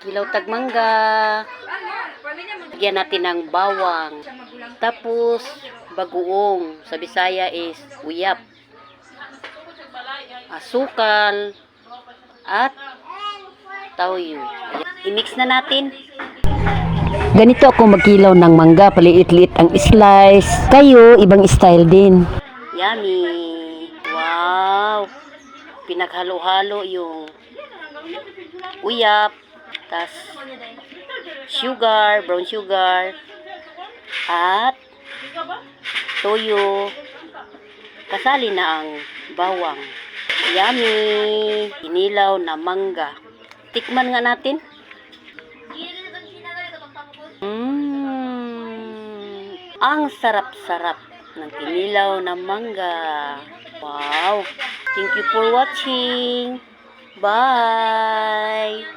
Kilaw tagmangga. Lagyan natin ng bawang. Tapos, bagoong. Sa Bisaya is uyap. Asukal. At toyo. I-mix na natin. Ganito ako magkilaw ng mangga. Paliit-liit ang slice. Kayo, ibang style din. Yummy! Wow! Pinaghalo-halo yung uyap, tas sugar, brown sugar, at toyo. Kasali na ang bawang. Yummy! Inilaw na mangga. Tikman nga natin. Ang sarap-sarap ng kinilaw na mangga. Wow! Thank you for watching. Bye!